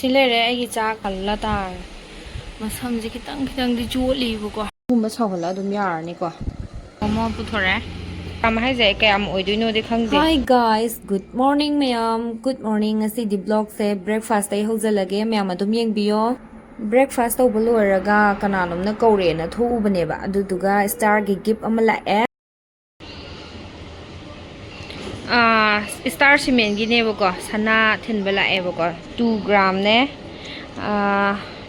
Silere ai cha kalla tar masam ji kitang di joli bu ko gumba sawhala dum yarni ko momo puthore am hai jai kayam oiduino de khangde. Hi guys, good morning mayam. Good morning. Asi di vlog se breakfast ay haujalage mayam adum yengbiyo. Breakfast taw boloraga kananom na kawre na thoubane ba aduduga star gi gift ama lae. Star cement gi ne ko sana thin bala e ko 2 gram ne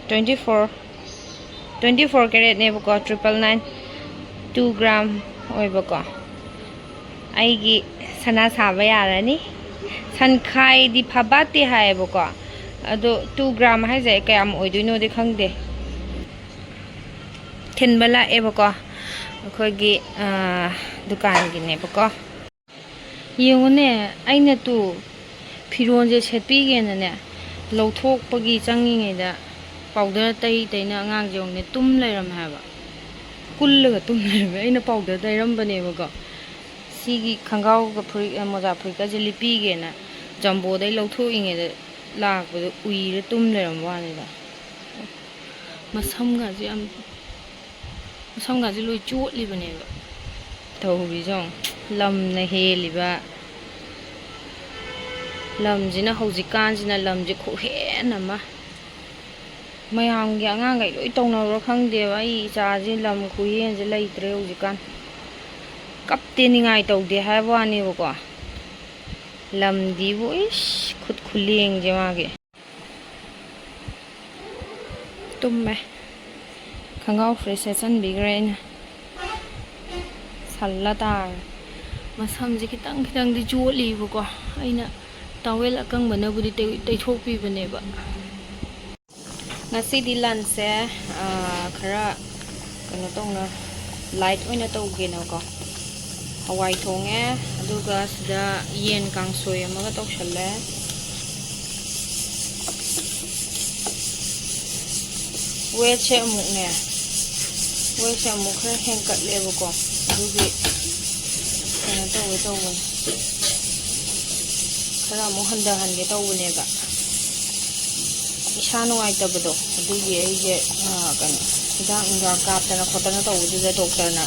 24 carat ne ko 999 2 gram oi ko ai gi sana saba yarani san khai di phabati hai ko ado 2 gram hai jai kayam oiduino de khangde thin bala e ko khoi gi dukan gi ne ko yengone aina tu phiron je setpi ge na ne lowthok pagi changi ngai da powder tai na angang jong ne tum lairam ha ba kullaga tum lairam aina powder dairam bane ba sigi khangau ga phuri moja phuri ka je lipi ge na jambo dai lowthok inge da lak ba ui re tum lairam wa ne da masam ga je loi chot li bane ba tau bi jong lam na he liba lam jina haujikan jina lam je kho he na ma mayam gi anga ngai loi tongna ro khangde ba I cha ji lam khu yen je leitre haujikan kapte ni ngai tau de ha wa ni ko lam di bu ish khut khuleng je ma ge tumme khangau fresh san bi grain salata masam ji kitang di joli bu ko aina tawel akang bana budi tai thokpi bane ba ngasi di lunch se khara kano tongna light oina tawge na ko hawai thonge aduga sida yen kangsoi amaga tawshalle we che amuk khara hengkat le bu ko adugi tawwe khara mo handa hange tawne ba isa no ai tabdo adugi ai je kano hidang inga kaptana khotana tawdu je doctor na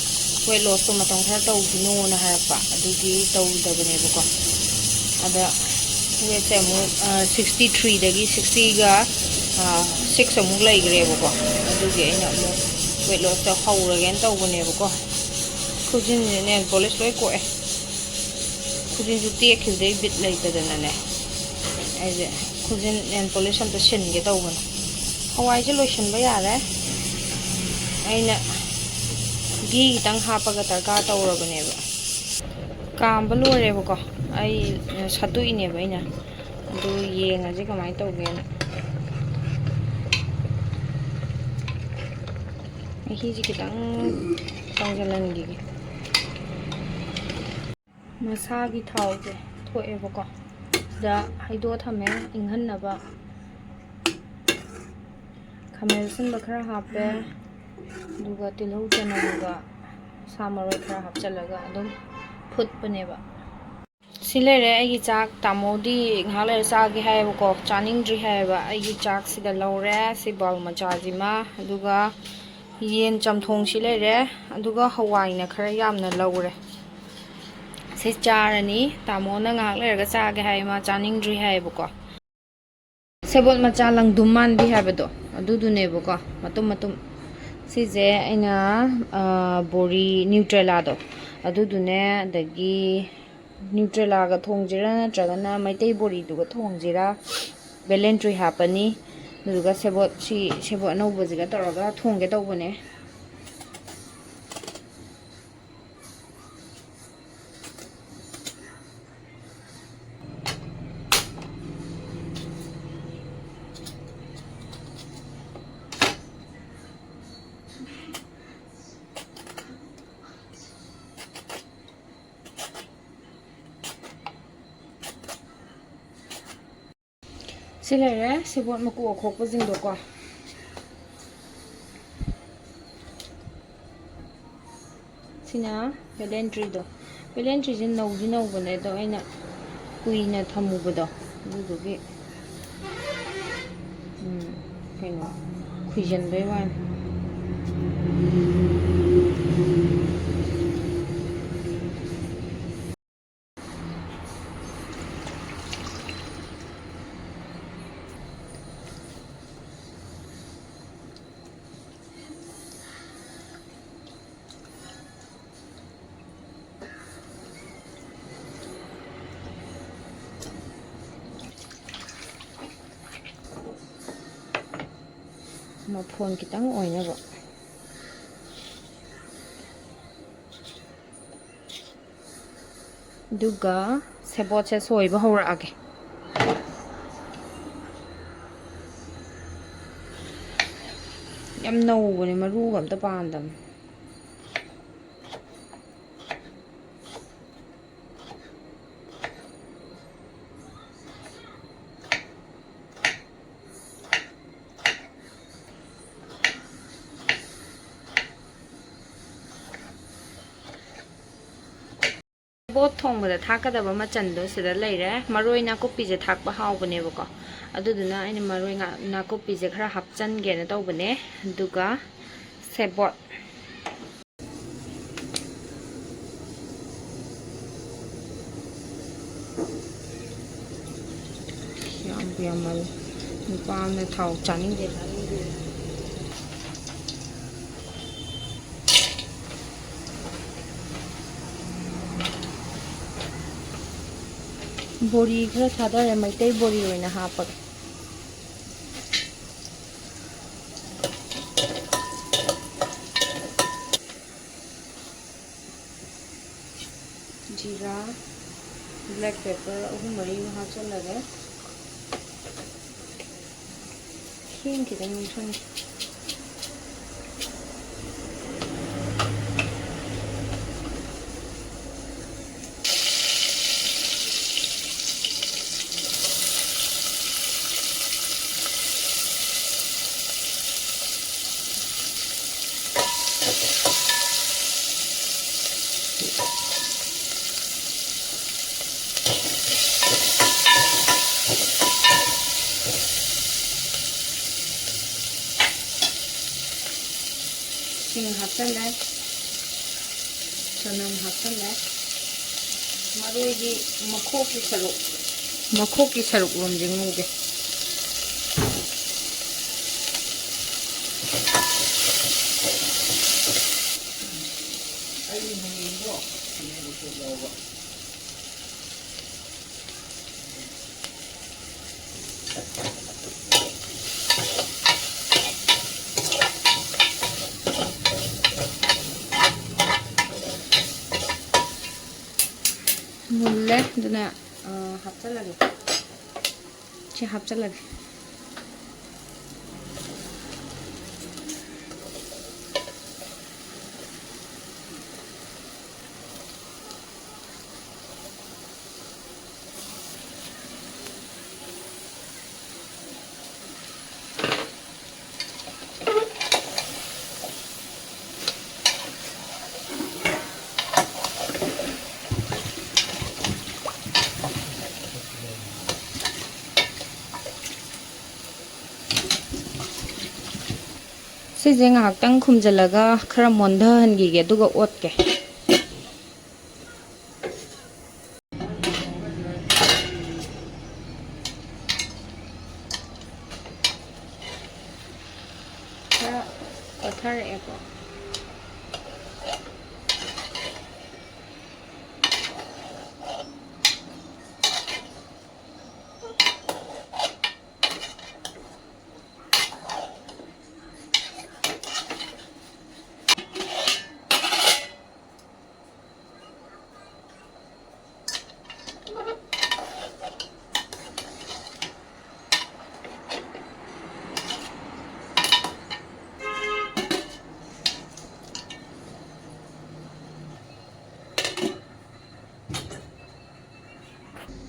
weightloss to matong khara tawdino na harpa adugi tawdabane ba ko ada weight se mo 63 dagi 60 ga 6 amuk laigre ba ko adugi ai na mo weightloss ta hauragen tawbane ba ko khujin ne polish loi ko e khujin ju te khildei bit lai ta dana ne ai je khujin ne polish am ta shin ge tawban hawai je lotion ba yare aina gi tang hapa ga tarka tawrabane ba kam ba lore ba ko ai satu ine ba ina du yenga je kamai tawge na hi ji kitang tangjalan gi masagi thau je thoe ba ko da haido thame inghan na ba khamel sun ba khara hape duga tilhau chana duga samaroi khara hapchalaga adum phut bane ba silere ai chak tamodi ngale cha gi hai ba ko chaning dri hai ba ai chak sida lore si bal macha ji ma duga yen chamthong silere aduga hawai na khara yamna lawre se charani tamo na ngak lerga cha ge hai ma chaning dri hai bu ko sebot macha lngdum manbi habado adudune bu ko matum si je aina bori neutrala do adudune dagi neutrala ga thongjira na tragana maitai bori du ga thongjira belentry hapani duga sebot no bujiga toroga thongge tawbane silere sebot maku khokpa jingdo ko sina belentry jin nau bane do aina kuina thamu bodo dugi kayno khuijanbay wan mafon kitang oinaba duga sebot se soiba haurage yam nawbane maruga amta pandam Sebot thongbada thakadaba machandu sida leire maroi nakupi je thakpa haubane bako aduduna aina maroi nakupi je khara hapchange na tawbane duga sebot yamal nupamna thau chaning de bori khara thadare maitai bori oina hapag jira black pepper ahum mari hapchalaga hing kitang thon hapchale chanam hapchale maroi gi makhoki saruk rom jingmuge mulle duna hapchalage che hapchalage size ngahaktan khumjalaga khara mondha hangige duga otke khara pathar eko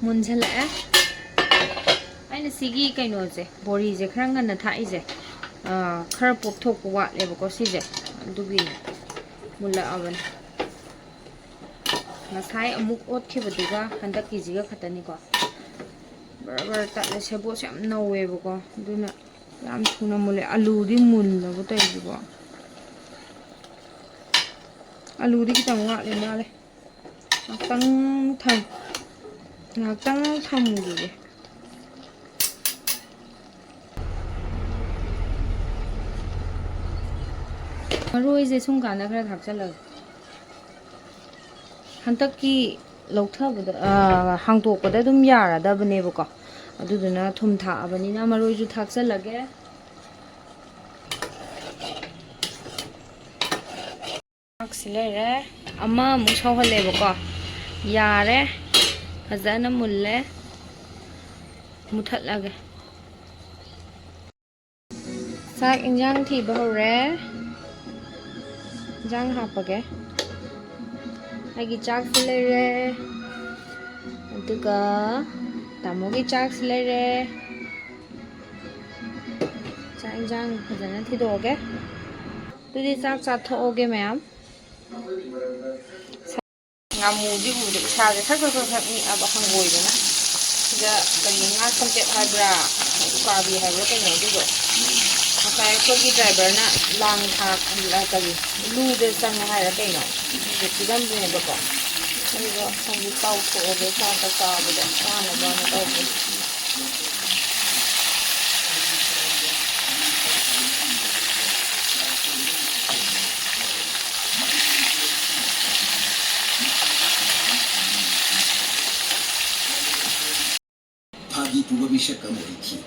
munjala aina sigi kaino je bori je khara ngana thai je khara pop thok wa leba ko si je dugi mulla avan nasai amuk ot khibaduga handkki jiga khatani ko barabar ta le sebot yam nawe ko duna ꯌꯥꯝ ꯊꯨꯅ ꯃꯨꯜꯂꯦ ꯑꯂꯨꯗꯤ ꯃꯨꯜꯂꯕ ꯇꯧꯔꯤꯁꯤꯕꯣ ꯑꯂꯨꯗꯤ ꯈꯤꯇꯪ ꯋꯥꯠꯂꯤ ꯃꯥꯜꯂꯦ ꯉꯥꯛꯇꯪ ꯊꯝꯈꯤꯒꯦ ꯃꯔꯣꯏꯁꯦ ꯁꯨꯝ ꯀꯥꯟꯗ ꯈꯔ ꯊꯥꯛꯆꯜꯂꯒ ꯍꯟꯗꯛꯀꯤ ꯂꯧꯊꯕꯗ ꯍꯥꯡꯇꯣꯛꯄꯗ ꯑꯗꯨꯝ ꯌꯥꯔꯗꯕꯅꯦꯕꯀꯣ ꯑꯗꯨꯗꯨꯅ ꯊꯨꯝ ꯊꯥꯛꯑꯕꯅꯤꯅ ꯃꯔꯣꯏꯁꯨ ꯊꯥꯛꯆꯜꯂꯒꯦ ꯆꯥꯛꯁꯤ ꯂꯩꯔꯦ ꯑꯃꯃꯨꯛ ꯁꯧꯍꯜꯂꯦꯕꯀꯣ ꯌꯥꯔꯦ ꯐꯖꯅ ꯃꯨꯜꯂꯦ ꯃꯨꯊꯠꯂꯒꯦ ꯆꯥꯛ ꯏꯟꯖꯥꯡ ꯊꯤꯕ ꯍꯧꯔꯦ ꯏꯟꯖꯥꯡ ꯍꯥꯞꯄꯒꯦ ꯑꯩꯒꯤ ꯆꯥꯛꯁꯤ ꯂꯩꯔꯦ ꯑꯗꯨꯒ ꯇꯥꯃꯣꯒꯤ ꯆꯥꯛꯁꯤ ꯂꯩꯔꯦ ꯆꯥꯛ ꯏꯟꯖꯥꯡ ꯐꯖꯅ ꯊꯤꯗꯣꯛꯑꯒꯦ ꯑꯗꯨꯗꯤ ꯆꯥꯛ ꯆꯥꯊꯣꯛꯑꯒꯦ ꯃꯌꯥꯝ ꯉꯥꯃꯨꯗꯤ ꯎꯕꯗ ꯏꯁꯥꯁꯦ ꯁꯛ ꯅꯤꯛꯑꯕ ꯍꯪꯒꯣꯏꯗꯅ ꯁꯤꯗ ꯀꯔꯤ ꯉꯥ ꯁꯝꯆꯦꯠ ꯍꯥꯏꯕ꯭ꯔꯥ ꯎꯀꯥꯕꯤ ꯍꯥꯏꯕ꯭ꯔꯥ ꯀꯩꯅꯣ ꯑꯗꯨꯗꯣ ꯉꯁꯥꯏ ꯑꯩꯈꯣꯏꯒꯤ ꯗ꯭ꯔꯥꯏꯚꯔꯅ ꯂꯥꯡ ꯀꯔꯤ ꯂꯨꯗ ꯆꯪꯉꯦ ꯍꯥꯏꯔ ꯀꯩꯅꯣ ꯑꯗꯨ ꯄꯤꯔꯝꯕꯅꯦꯕꯀꯣ ꯑꯗꯨꯒ ꯍꯧꯖꯤꯛ ꯇꯥꯎꯊꯣꯛꯑꯒꯦ ꯆꯥꯛꯇ ꯆꯥꯕꯗ ꯆꯥꯅꯕꯅ ꯇꯧꯕꯅꯦ thagi puba mishak amoriki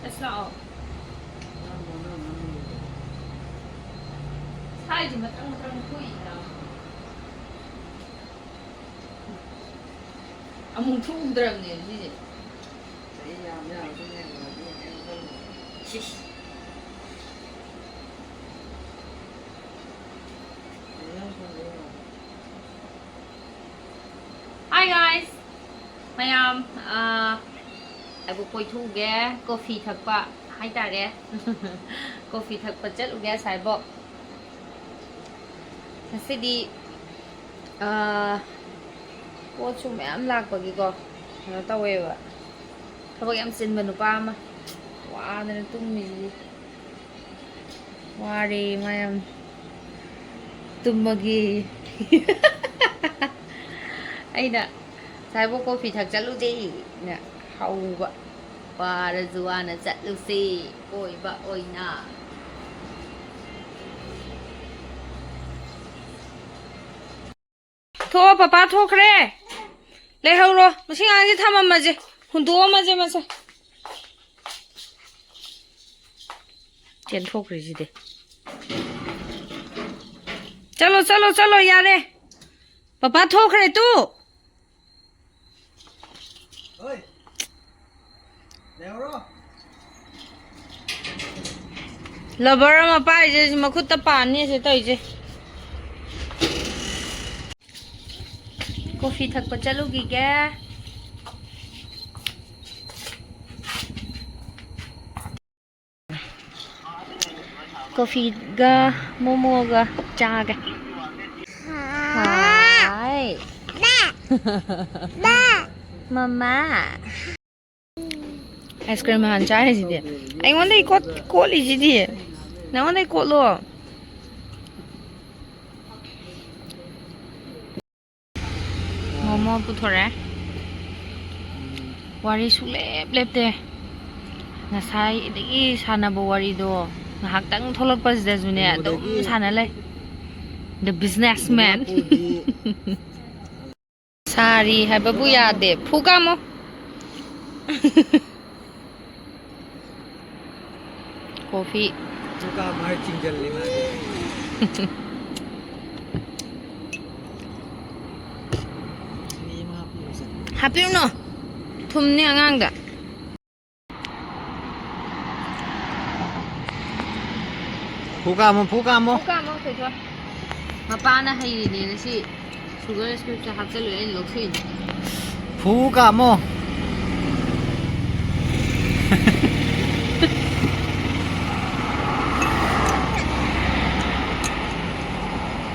Let's go. Hai mà tăng quỷ nào. Ông thu được gì gì? Hi guys. Mayam abu koi thu ge coffee thakpa hai tare coffee thakpa chaluge Sebot ngasidi pot su mayam lakpagiko kano taweba thobak yam chinba nupa ama wadana tummi ware mayam tummagi aina Sebot coffee thak chaluje na hauba para zuana chatlusi oiba oina Tho papa thokre le hauro masing angi thamamaje hundo maje mase chen thokre ji de chalo chalo chalo yare papa thokre tu oi lero lover ama pai je makhutta pani se toije coffee thakpa chalugi ge coffee ga momo ga cha ge hai da mama ice cream han cha hai ji de ai ngon dai ko li ji di na ngon dai ko lo momo puthore wari sulep lepte ngasai dagi sanabo wari do ngahaktang tholakpa sida june adum sana lai the businessman sari hababu yade phugamo coffee chuka mar chingjal lima happy no thumni angangda phugamo phugamo thoi thoi mapana hai ni si sugar script cha hapchalu en lokhin phugamo